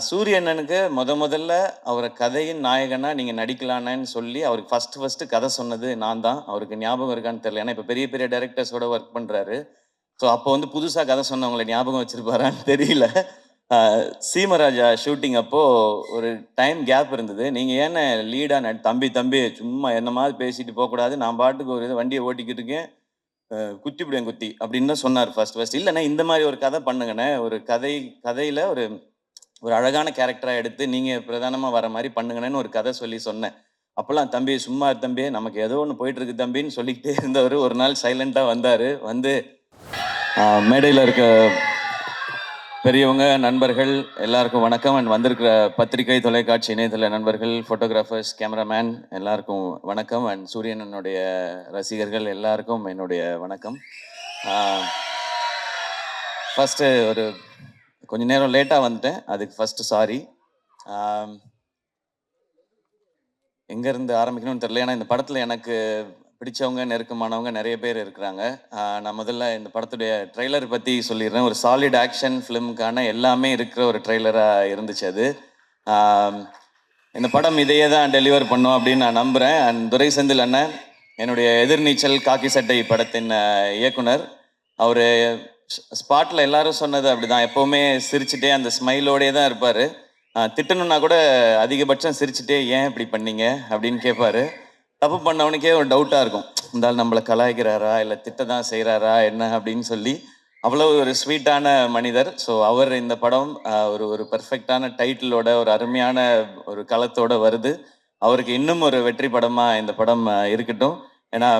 சூரிய அண்ணனுக்கு முதல்ல அவர கதையின் நாயகனா நீங்க நடிக்கலானேன்னு சொல்லி அவருக்கு ஃபர்ஸ்ட் கதை சொன்னது நான் தான். அவருக்கு ஞாபகம் இருக்கான்னு தெரியல. ஏன்னா இப்ப பெரிய பெரிய டைரக்டர்ஸோட ஒர்க் பண்றாரு. ஸோ அப்போ வந்து புதுசா கதை சொன்னவங்கள ஞாபகம் வச்சிருப்பாரான்னு தெரியல. அ சீமராஜா ஷூட்டிங் அப்போ ஒரு டைம் கேப் இருந்தது. நீங்க ஏன்னு லீடா தம்பி தம்பி சும்மா என்ன மாதிரி பேசிட்டு போக்கூடாது. நான் பாட்டுக்கு ஒரு வண்டிய ஓட்டிக்கிட்டு இருக்கேன். குத்திப்புடுவேன் குத்தி அப்படின்னு தான் சொன்னாரு ஃபர்ஸ்ட். இல்லண்ணே இந்த மாதிரி ஒரு கதை பண்ணுங்கண்ணே. ஒரு கதையில ஒரு ஒரு அழகான கேரக்டரா எடுத்து நீங்க பிரதானமா வர மாரி பண்ணுங்கண்ணேன்னு ஒரு கதை சொல்லி சொன்னேன். அப்பல்லாம் "தம்பி சும்மா இரு தம்பி, நமக்கு ஏதோ ஒண்ணு போயிட்டு இருக்கு தம்பின்னு" சொல்லிக்கிட்டே இருந்தவரு ஒரு நாள் சைலன்ட்டா வந்தாரு. வந்து மேடையில இருக்க பெரியவங்க, நண்பர்கள் எல்லாருக்கும் வணக்கம். அண்ட் வந்திருக்கிற பத்திரிகை, தொலைக்காட்சி, இணையதள நண்பர்கள், ஃபோட்டோகிராஃபர்ஸ், கேமராமேன் எல்லாருக்கும் வணக்கம். அண்ட் சூரியனனுடைய ரசிகர்கள் எல்லாருக்கும் என்னுடைய வணக்கம். ஃபர்ஸ்ட்டு ஒரு கொஞ்ச நேரம் லேட்டா வந்துட்டேன். அதுக்கு ஃபர்ஸ்ட் சாரி. எங்க இருந்து ஆரம்பிக்கணும்னு தெரியல. ஏன்னா இந்த படத்துல எனக்கு பிடிச்சவங்க, நெருக்கமானவங்க நிறைய பேர் இருக்கிறாங்க. நான் முதல்ல இந்த படத்துடைய ட்ரெய்லர் பத்தி சொல்லிடுறேன். ஒரு சாலிட் ஆக்ஷன் ஃபிலிமுக்கான எல்லாமே இருக்கிற ஒரு ட்ரெய்லரா இருந்துச்சு அது. இந்த படம் இதையே தான் டெலிவர் பண்ணும் அப்படின்னு நான் நம்புறேன். அண்ட் துரை செந்தில் அண்ணன், என்னுடைய எதிர்நீச்சல் காக்கி சட்டை படத்தின் இயக்குனர். அவரு ஸ்பாட்ல எல்லாரும் சொன்னது அப்படிதான். எப்பவுமே சிரிச்சுட்டே அந்த ஸ்மைலோடே தான் இருப்பாரு. திட்டணும்னா கூட அதிகபட்சம் சிரிச்சுட்டே ஏன் இப்படி பண்ணீங்க அப்படின்னு கேட்பாரு. தப்பு பண்ணவனுக்கே ஒரு டவுட்டா இருக்கும். இருந்தாலும் நம்மளை கலாய்க்கிறாரா இல்லை திட்ட தான் செய்கிறாரா என்ன அப்படின்னு சொல்லி. அவ்வளோ ஒரு ஸ்வீட்டான மனிதர். ஸோ அவர் இந்த படம் ஒரு ஒரு பர்ஃபெக்டான டைட்டிலோட ஒரு அருமையான ஒரு களத்தோட வருது. அவருக்கு இன்னும் ஒரு வெற்றி படமாக இந்த படம் இருக்கட்டும். ஏன்னா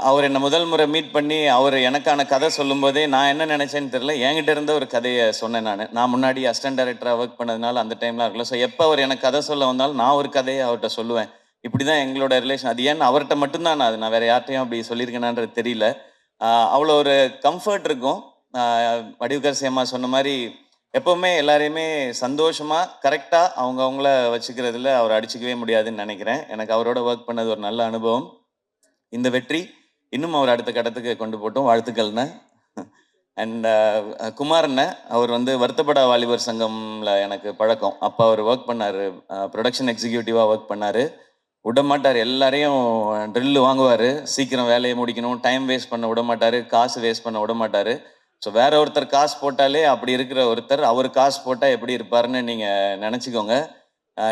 அவர் என்னை முதல் முறை மீட் பண்ணி அவர் எனக்கான கதை சொல்லும் போதே நான் என்ன நினைச்சேன்னு தெரியல. என்கிட்ட இருந்த ஒரு கதையை சொன்னேன். நான் முன்னாடி அசிஸ்டன்ட் டைரக்டராக ஒர்க் பண்ணதுனால அந்த டைம்லாம் இருக்கல. ஸோ எப்போ அவர் எனக்கு கதை சொல்ல வந்தாலும் நான் ஒரு கதையை அவர்கிட்ட சொல்லுவேன். இப்படி தான் எங்களோட ரிலேஷன். அது ஏன்னு அவர்கிட்ட மட்டும்தான் நான் வேற யார்ட்டையும் அப்படி சொல்லியிருக்கேனான்றது தெரியல. அவ்வளோ ஒரு கம்ஃபர்ட் இருக்கும். வடிவுக்கர் சேமா சொன்ன மாதிரி எப்பவுமே எல்லாரையுமே சந்தோஷமா கரெக்டாக அவங்கள வச்சுக்கிறதுல அவர் அடிச்சுக்கவே முடியாதுன்னு நினைக்கிறேன். எனக்கு அவரோட ஒர்க் பண்ணது ஒரு நல்ல அனுபவம். இந்த வெற்றி இன்னும் அவர் அடுத்த கட்டத்துக்கு கொண்டு போட்டோம். வாழ்த்துக்கள்ண்ணே. அண்ட் குமார்ண்ண அவர் வந்து வருத்தப்படா வாலிபர் சங்கம்ல எனக்கு பழக்கம். அப்போ அவர் ஒர்க் பண்ணார், ப்ரொடக்ஷன் எக்ஸிக்யூட்டிவாக ஒர்க் பண்ணார். விட மாட்டார், எல்லாரையும் ட்ரில்லு வாங்குவார். சீக்கிரம் வேலையை முடிக்கணும், டைம் வேஸ்ட் பண்ண விட மாட்டார், காசு வேஸ்ட் பண்ண விட மாட்டார். ஸோ வேற ஒருத்தர் காசு போட்டாலே அப்படி இருக்கிற ஒருத்தர் அவர் காசு போட்டால் எப்படி இருப்பாருன்னு நீங்கள் நினச்சிக்கோங்க.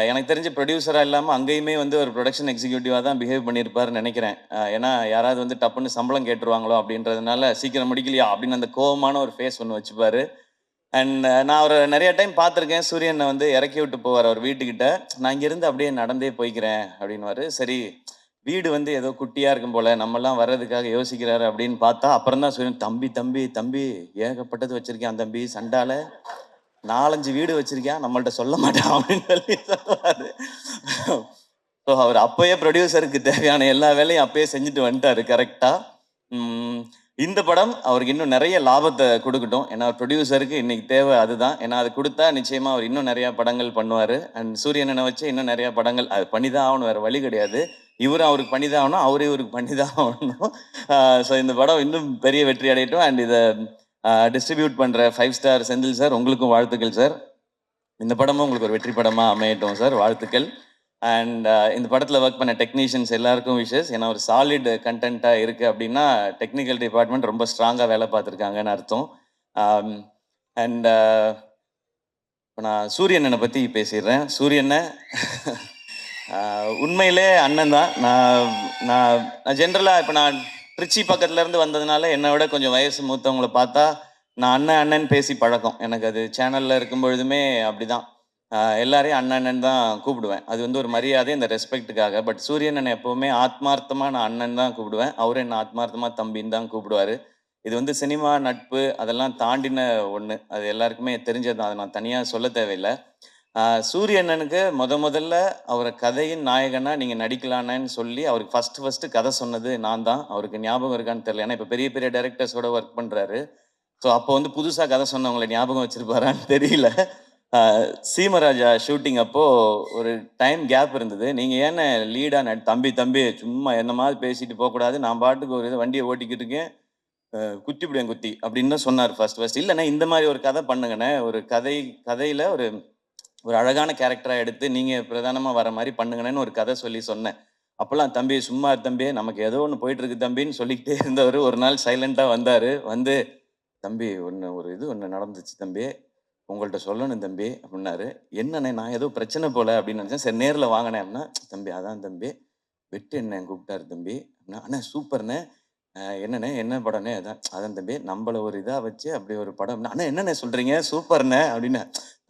எனக்கு தெரிஞ்ச ப்ரொடியூசராக இல்லாமல் அங்கேயுமே வந்து ஒரு ப்ரொடக்ஷன் எக்ஸிக்யூட்டிவாக தான் பிஹேவ் பண்ணியிருப்பாருன்னு நினைக்கிறேன். ஏன்னா யாராவது வந்து டப்புன்னு சம்பளம் கேட்டுருவாங்களோ அப்படின்றதுனால சீக்கிரம் முடிக்கலையா அப்படின்னு அந்த கோவமான ஒரு ஃபேஸ் ஒன்று வச்சுப்பாரு. அண்ட் நான் அவரை நிறைய டைம் பார்த்துருக்கேன். சூரியனை வந்து இறக்கி விட்டு போவார் அவர் வீட்டுக்கிட்ட. நான் இங்கேருந்து அப்படியே நடந்தே போய்க்கிறேன் அப்படின்வாரு. சரி, வீடு வந்து ஏதோ குட்டியாக இருக்கும் போல், நம்மெல்லாம் வர்றதுக்காக யோசிக்கிறாரு அப்படின்னு பார்த்தா அப்புறம் தான் சூரியன், தம்பி தம்பி தம்பி ஏகப்பட்டது வச்சுருக்கேன் தம்பி, சண்டால 4-5 வீடு வச்சிருக்கேன், நம்மள்ட்ட சொல்ல மாட்டான் அப்படின்னு சொல்லி சொல்லுவாரு. ஸோ அவர் அப்பயே ப்ரொடியூசருக்கு தேவையான எல்லா வேலையும் அப்பயே செஞ்சுட்டு வந்துட்டாரு கரெக்டா. இந்த படம் அவருக்கு இன்னும் நிறைய லாபத்தை கொடுக்கட்டும். ஏன்னா ப்ரொடியூசருக்கு இன்னைக்கு தேவை அதுதான். ஏன்னா அது கொடுத்தா நிச்சயமா அவர் இன்னும் நிறைய படங்கள் பண்ணுவார். அண்ட் சூரியனை வச்சு இன்னும் நிறைய படங்கள் அது பண்ணிதான் ஆகணும், வேற வழி கிடையாது. இவரும் அவருக்கு பண்ணிதான் ஆகணும், அவரே இவருக்கு பண்ணிதான் ஆகணும். ஸோ இந்த படம் இன்னும் பெரிய வெற்றி அடையட்டும். அண்ட் இதை டிஸ்ட்ரிபியூட் பண்ணுற 5 ஸ்டார் செந்தில் சார், உங்களுக்கும் வாழ்த்துக்கள் சார். இந்த படமும் உங்களுக்கு ஒரு வெற்றி படமாக அமையட்டும் சார், வாழ்த்துக்கள். அண்ட் இந்த படத்தில் ஒர்க் பண்ண டெக்னீஷியன்ஸ் எல்லாருக்கும் விஷஸ். ஏன்னா ஒரு சாலிட் கண்டென்ட்டாக இருக்குது அப்படின்னா டெக்னிக்கல் டிபார்ட்மெண்ட் ரொம்ப ஸ்ட்ராங்காக வேலை பார்த்துருக்காங்கன்னு அர்த்தம். அண்ட் இப்போ நான் சூரியனை பற்றி பேசிடுறேன். சூரியனை உண்மையிலே அண்ணன் தான். நான் ஜென்ரலாக இப்போ நான் திருச்சி பக்கத்துலேருந்து வந்ததுனால என்னை விட கொஞ்சம் வயசு மூத்தவங்களை பார்த்தா நான் அண்ணன் பேசி பழக்கம். எனக்கு அது சேனலில் இருக்கும் பொழுதுமே அப்படி தான். எல்லாரையும் அண்ணன் தான் கூப்பிடுவேன். அது வந்து ஒரு மரியாதை, இந்த ரெஸ்பெக்டுக்காக. பட் சூரியன் என்னை எப்போவுமே ஆத்மார்த்தமாக நான் அண்ணன் தான் கூப்பிடுவேன். அவரும் என்ன ஆத்மார்த்தமாக தம்பின்னு தான் கூப்பிடுவார். இது வந்து சினிமா, நட்பு அதெல்லாம் தாண்டின ஒன்று. அது எல்லாருக்குமே தெரிஞ்சது தான். அதை நான் தனியாக சொல்ல தேவையில்லை. சூரியண்ணனுக்கு முதல்ல அவரை கதையின் நாயகனா நீங்கள் நடிக்கலானேன்னு சொல்லி அவருக்கு ஃபர்ஸ்ட் கதை சொன்னது நான் தான். அவருக்கு ஞாபகம் இருக்கான்னு தெரியல. ஏன்னா இப்போ பெரிய பெரிய டைரக்டர்ஸோட ஒர்க் பண்ணுறாரு. ஸோ அப்போ வந்து புதுசாக கதை சொன்னவங்களை ஞாபகம் வச்சிருப்பாரான்னு தெரியல. சீமராஜா ஷூட்டிங் அப்போ ஒரு டைம் கேப் இருந்தது. நீங்க ஏன்னு லீடா தம்பி தம்பி சும்மா என்ன மாதிரி பேசிட்டு போகக்கூடாது, நான் பாட்டுக்கு ஒரு வண்டியை ஓட்டிக்கிட்டு இருக்கேன், குத்திவிடுவேன் குத்தி அப்படின்னு தான் சொன்னார் ஃபர்ஸ்ட். இல்லைண்ணே இந்த மாதிரி ஒரு கதை பண்ணுங்கண்ணே. ஒரு கதையில ஒரு ஒரு அழகான கேரக்டரா எடுத்து நீங்க பிரதானமா வர மாதிரி பண்ணுங்கண்ணேன்னு ஒரு கதை சொல்லி சொன்னேன். அப்பலாம் தம்பி சும்மா இரு தம்பி, நமக்கு ஏதோ ஒண்ணு போயிட்டு இருக்கு தம்பின்னு சொல்லிக்கிட்டே இருந்தவரு ஒரு நாள் சைலன்ட்டா வந்தாரு. வந்து தம்பி ஒண்ணு நடந்துச்சு தம்பி. உங்கள்ட்ட சொல்லணும் தம்பி அப்டின்னாரு. என்னண்ணே நான் ஏதோ பிரச்சனை போல அப்படின்னு நினைச்சேன். சரி நேர்ல வாங்கண்ணே அப்படின்னா, தம்பி அதான் தம்பி வெற்றி அண்ணன் கூப்பிட்டாரு தம்பி. அப்படின்னா, அண்ணே சூப்பர்ண்ணே. என்னண்ணே என்ன படம்ண்ணே? அதான் அதான் தம்பி நம்மள ஒரு இதா வச்சு அப்படி ஒரு படம். அண்ணே என்னண்ணே சொல்றீங்க? சூப்பர்ண்ணே அப்படின்னு.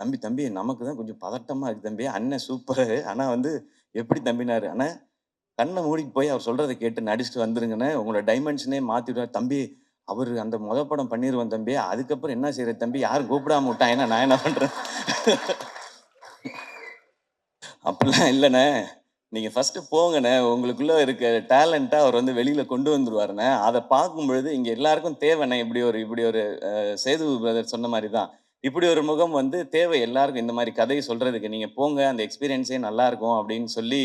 தம்பி தம்பி நமக்கு தான் கொஞ்சம் பதட்டமா இருக்கு தம்பி. அண்ணன் சூப்பரு. ஆனா வந்து எப்படி தம்பினாரு? அண்ணே கண்ண மூடிட்டு போய் அவர் சொல்றத கேட்டு நடிச்சுட்டு வந்துருங்கண்ணே. உங்களோட டைமென்ஷனே மாத்திடுவார். தம்பி அவரு அந்த படம் பண்ணிருவோம் தம்பி. அதுக்கப்புறம் என்ன செய்றது தம்பி? யாரும் கூப்பிடாம விட்டாங்கன்னா நான் என்ன பண்றது? அப்படிலாம் இல்லண்ணே. நீங்க ஃபர்ஸ்ட்டு போங்கண்ணே. உங்களுக்குள்ள இருக்க டேலண்ட்ட அவர் வந்து வெளியில கொண்டு வந்துருவாருண்ணே. அத பார்க்கும்பொழுது இங்க எல்லாருக்கும் தேவைண்ணே. இப்படி ஒரு சேது பிரதர் சொன்ன மாரி தான். இப்படி ஒரு முகம் வந்து தேவை எல்லாருக்கும் இந்த மாரி கதை சொல்றதுக்கு. நீங்க போங்க அந்த எக்ஸ்பீரியன்ஸே நல்லாருக்கும் அப்படின்னு சொல்லி,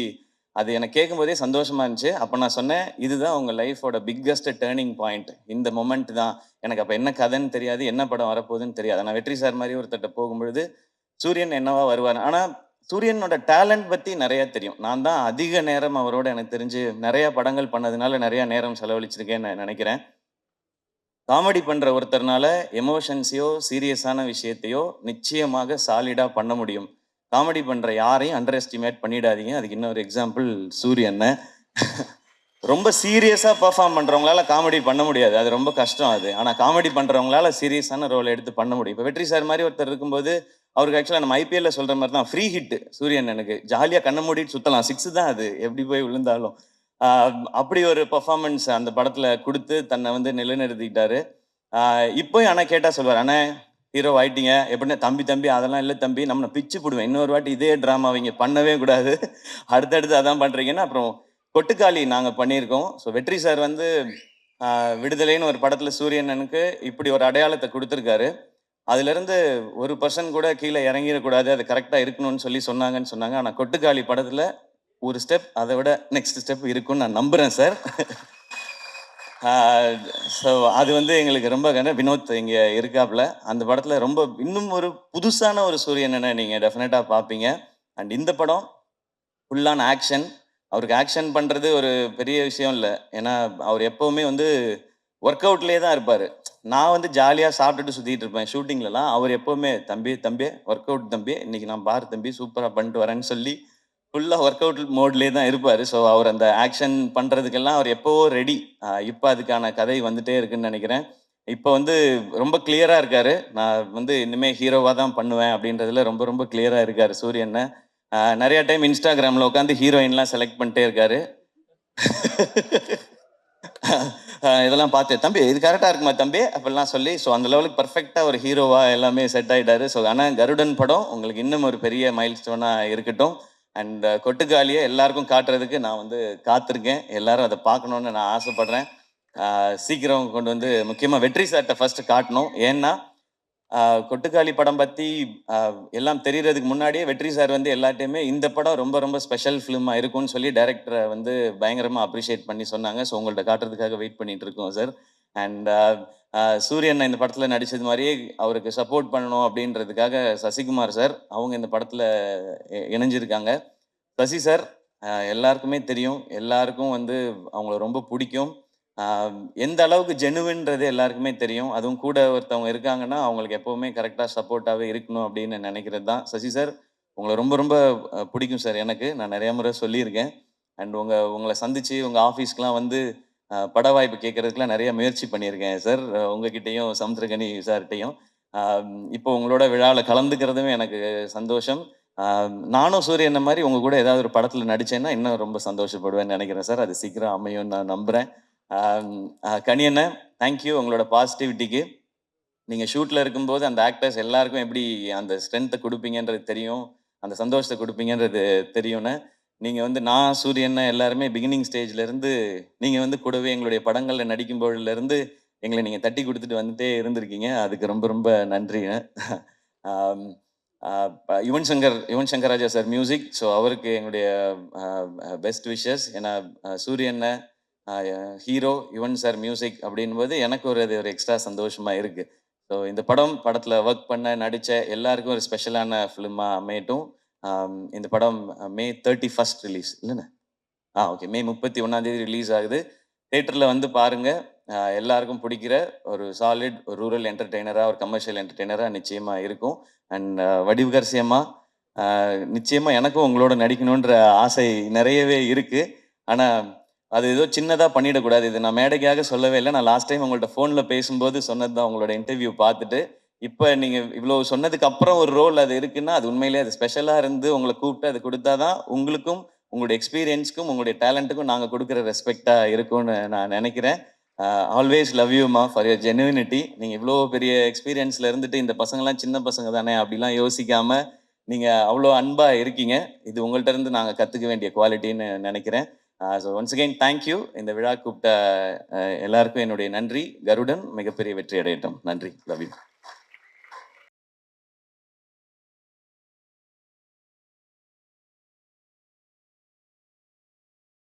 அது எனக்கு கேட்கும்போதே சந்தோஷமா இருந்துச்சு. அப்ப நான் சொன்னேன், "இதுதான் உங்க லைஃபோட பிக்கஸ்ட் டர்னிங் பாயிண்ட். இந்த மொமெண்ட் தான்." எனக்கு அப்ப என்ன கதைன்னு தெரியாது, என்ன படம் வரப்போகுதுன்னு தெரியாது. ஆனா வெற்றி சார் மாரி ஒருத்தர்ட்ட போகும்பொழுது, சூரியன் என்னவா வருவாரு. ஆனா சூரியனோட டேலண்ட் பத்தி நெறைய தெரியும். நான் தான் அதிக நேரம் அவரோட எனக்கு தெரிஞ்சு நெறைய படங்கள் பண்ணதுனால நெறைய நேரம் செலவழிச்சிருக்கேன்னு நெனைக்கிறேன். காமெடி பண்ற ஒருத்தர்னால எமோஷன்ஸையோ, சீரியஸான விஷயத்தையோ நிச்சயமாக சாலிடா பண்ண முடியும். காமெடி பண்ற யாரையும் அண்டர் எஸ்டிமேட் பண்ணிடாதீங்க. அதுக்கு இன்னொரு எக்ஸாம்பிள் சூரியன். ரொம்ப சீரியஸா பெர்ஃபார்ம் பண்றவங்களால காமெடி பண்ண முடியாது. அது ரொம்ப கஷ்டம் அது. ஆனா காமெடி பண்றவங்களால சீரியஸான ரோல் எடுத்து பண்ண முடியும். இப்ப வெற்றி சார் மாரி ஒருத்தர் இருக்கும்போது, அவருக்கு ஆக்சுவலா நம்ம ஐபிஎல்ல சொல்ற மாரி தான் ஃப்ரீ ஹிட் சூரியன் எனக்கு. ஜாலியா கண்ண மூடிட்டு சுத்தலாம். 6 தான் அது. எப்படி போய் விழுந்தாலும். ஆ அப்படி ஒரு பெர்ஃபார்மன்ஸ் அந்த படத்துல குடுத்து தன்னை வந்து நிலைநிறுத்திக்கிட்டாரு. இப்பயும் ஆனா கேட்டா சொல்லுவாரு, "அண்ணே ஹீரோ ஆயிட்டீங்க. எப்படிண்ணே?" "தம்பி தம்பி அதெல்லாம் இல்ல தம்பி. நம்ம பிச்சு புடுவேன். இன்னொரு வாட்டி இதே டிராமாவ இங்க பண்ணவே கூடாது. அடுத்தடுத்து அதான் பண்றீங்கன்னு" அப்புறம் கொட்டுக்காளி நாங்க பண்ணியிருக்கோம். ஸோ வெற்றி சார் வந்து விடுதலைன்னு ஒரு படத்துல சூரியனனுக்கு இப்படி ஒரு அடையாளத்த குடுத்திருக்காரு. அதிலிருந்து ஒரு பெர்சன் கூட கீழ இறங்கிறக்கூடாது. அது கரெக்ட்டா இருக்கணும்னு சொல்லி சொன்னாங்கன்னு சொன்னாங்க. ஆனா கொட்டுக்காளி படத்துல ஒரு ஸ்டெப் அத விட நெக்ஸ்ட் ஸ்டெப் இருக்கும்னு நான் நம்புறேன் சார். ஆ ஸோ அது வந்து எங்களுக்கு ரொம்ப வினோத் இங்க இருக்காப்ல. அந்த படத்துல ரொம்ப இன்னும் ஒரு புதுசான ஒரு சூரியனன நீங்க டெஃபினட்டா பார்ப்பீங்க. அண்ட் இந்த படம் ஃபுல் ஆன் ஆக்ஷன். அவருக்கு ஆக்ஷன் பண்றது ஒரு பெரிய விஷயம் இல்ல. ஏன்னா, அவர் எப்பவுமே வந்து வொர்க் அவுட்லயே தான் இருப்பாரு. நான் வந்து ஜாலியா சாப்பிட்டுட்டு சுத்திட்டு இருப்பேன் ஷூட்டிங்லலாம். அவர் எப்பவுமே "தம்பி, தம்பி வொர்க் அவுட் தம்பி. இன்னைக்கு நான் பாரு தம்பி சூப்பரா பண்ணிட்டு வரேன்னு" சொல்லி ஃபுல்லா வொர்க் அவுட் மோட்லயே தான் இருப்பாரு. ஸோ, அவர் அந்த ஆக்ஷன் பண்றதுக்கெல்லாம் அவர் எப்பவோ ரெடி. இப்ப அதுக்கான கதை வந்துட்டே இருக்குன்னு நெனைக்கிறேன். இப்ப வந்து ரொம்ப கிளியரா இருக்காரு. நான் வந்து இனிமே ஹீரோவா தான் பண்ணுவேன் அப்படின்றதுல ரொம்ப ரொம்ப கிளியரா இருக்காரு சூரியன். நெறைய டைம் Instagramல உட்காந்து ஹீரோயின்லாம் செலக்ட் பண்ணிட்டே இருக்காரு. இதெல்லாம் பார்த்து, "தம்பி இது கரெக்ட்டா இருக்குமா தம்பி?" அப்படிலாம் சொல்லி, ஸோ அந்த லெவலுக்கு பெர்ஃபெக்ட்டா ஒரு ஹீரோவா எல்லாமே செட் ஆயிட்டாரு. ஸோ ஆனா கருடன் படம் உங்களுக்கு இன்னும் ஒரு பெரிய மைல்ஸ்டோனா இருக்கட்டும். அண்ட் கொட்டுக்காளிய எல்லாருக்கும் காட்டுறதுக்கு நான் வந்து காத்திருக்கேன். எல்லாரும் அத பார்க்கணும்னு நான் ஆசைப்படுறேன். சீக்கிரம் கொண்டு வந்து முக்கியமா வெற்றி சார்ட்ட ஃபர்ஸ்ட் காட்டணும். ஏன்னா கொட்டுக்காளி படம் பத்தி அ எல்லாம் தெரியறதுக்கு முன்னாடியே வெற்றி சார் வந்து எல்லார்ட்டயுமே இந்த படம் ரொம்ப ரொம்ப ஸ்பெஷல் ஃபிலிமா இருக்கும்னு சொல்லி டைரக்டர வந்து பயங்கரமா அப்ரிஷியேட் பண்ணி சொன்னாங்க. ஸோ உங்கள்ட்ட காட்டுறதுக்காக வெயிட் பண்ணிட்டு இருக்கோம் சார். அண்ட் சூரியன் இந்த படத்துல நடிச்சது மாரியே அவருக்கு சப்போர்ட் பண்ணணும் அப்படின்றதுக்காக சசிகுமார் சார் அவங்க இந்த படத்துல இணைஞ்சிருக்காங்க. சசி சார் எல்லாருக்குமே தெரியும். எல்லாருக்கும் வந்து அவங்கள ரொம்ப புடிக்கும். ஆ எந்த அளவுக்கு ஜெனுவின்றது எல்லாருக்குமே தெரியும். அதுவும் கூட ஒருத்தவங்க இருக்காங்கன்னா, அவங்களுக்கு எப்பவுமே கரெக்ட்டா சப்போர்ட்டாவே இருக்கணும் அப்படின்னு நினைக்கிறது தான். சசி சார், உங்கள ரொம்ப ரொம்ப பிடிக்கும் சார் எனக்கு. நான் நெறைய முறை சொல்லியிருக்கேன். அண்ட் உங்கள சந்திச்சு உங்க ஆஃபீஸ்க்குலாம் வந்து பட வாய்ப்பு கேட்கறதுக்குலாம் நெறைய முயற்சி பண்ணியிருக்கேன் சார். உங்ககிட்டயும், சமுத்திரக்கனி சார்ட்டயும். ஆ இப்போ உங்களோட விழால கலந்துக்கிறதுமே எனக்கு சந்தோஷம். ஆ நானும் சூரியன மாரி உங்க கூட ஏதாவது ஒரு படத்துல நடிச்சேன்னா, இன்னும் ரொம்ப சந்தோஷப்படுவேன்னு நெனைக்கிறேன் சார். அது சீக்கிரம் அமையும்னு நான் நம்புறேன். கனி அண்ணன், தேங்க் யூ உங்களோட பாசிட்டிவிட்டிக்கு. நீங்க ஷூட்ல இருக்கும்போது அந்த ஆக்டர்ஸ் எல்லாருக்கும் எப்படி அந்த ஸ்ட்ரென்த்த குடுப்பீங்கன்றது தெரியும். அந்த சந்தோஷத்த குடுப்பீங்கன்றது தெரியும்ண்ணே. நீங்க வந்து நான், சூரியன் எல்லாருமே பிகினிங் ஸ்டேஜ்ல இருந்து நீங்க வந்து கூடவே எங்களுடைய படங்கள்ல நடிக்கும்போதுலருந்து எங்கள நீங்க தட்டி குடுத்துட்டு வந்துட்டே இருந்திருக்கீங்க. அதுக்கு ரொம்ப ரொம்ப நன்றிங்க. ஆம். Yuvan Shankar Raja sir music. So அவருக்கு எங்களுடைய பெஸ்ட் விஷஸ். ஏன்னா சூரியன் ஹீரோ யுவன் சார் மியூசிக் அப்படின்போது எனக்கு அது ஒரு எக்ஸ்ட்ரா சந்தோஷமாக இருக்குது. ஸோ இந்த படத்தில் ஒர்க் பண்ண நடித்த எல்லாருக்கும் ஒரு ஸ்பெஷலான ஃபிலிமாக அமையட்டும். இந்த படம் மே 31 ரிலீஸ் இல்லைண்ணே? ஓகே. மே 31 ரிலீஸ் ஆகுது. தியேட்டரில் வந்து பாருங்கள். எல்லாருக்கும் பிடிக்கிற ஒரு சாலிட் ஒரு ரூரல் என்டர்டெய்னராக ஒரு கமர்ஷியல் என்டர்டெய்னராக நிச்சயமாக இருக்கும். அண்ட் வடிவுகரசி அம்மா, நிச்சயமாக எனக்கும் உங்களோட நடிக்கணுன்ற ஆசை நிறையவே இருக்குது. ஆனால் அது ஏதோ சின்னதாக பண்ணிடக்கூடாது. இது நான் மேடைக்காக சொல்லவே இல்லை. நான் லாஸ்ட் டைம் உங்கள்கிட்ட ஃபோனில் பேசும்போது சொன்னது தான். உங்களோட இன்டர்வியூ பார்த்துட்டு இப்போ நீங்கள் இவ்வளோ சொன்னதுக்கு அப்புறம் ஒரு ரோல் அது இருக்குன்னா அது உண்மையிலேயே அது ஸ்பெஷலாக இருந்து உங்களை கூப்பிட்டு அது கொடுத்தா தான் உங்களுக்கும் உங்களுடைய எக்ஸ்பீரியன்ஸ்க்கும் உங்களுடைய டேலண்ட்டுக்கும் நாங்கள் கொடுக்குற ரெஸ்பெக்டாக இருக்கும்னு நான் நினைக்கிறேன். Always love you ma'am for your genuinity. நீங்கள் இவ்வளோ பெரிய எக்ஸ்பீரியன்ஸில் இருந்துட்டு இந்த பசங்கள்லாம் சின்ன பசங்க தானே அப்படிலாம் யோசிக்காமல் நீங்கள் அவ்வளோ அன்பாக இருக்கீங்க. இது உங்கள்கிட்ட இருந்து நாங்கள் கற்றுக்க வேண்டிய குவாலிட்டின்னு நினைக்கிறேன். So once again thank you. இந்த விழா கூப்பிட்ட எல்லாருக்கும் என்னுடைய நன்றி. கருடன் மிகப்பெரிய வெற்றி அடையட்டும். நன்றி. Love you.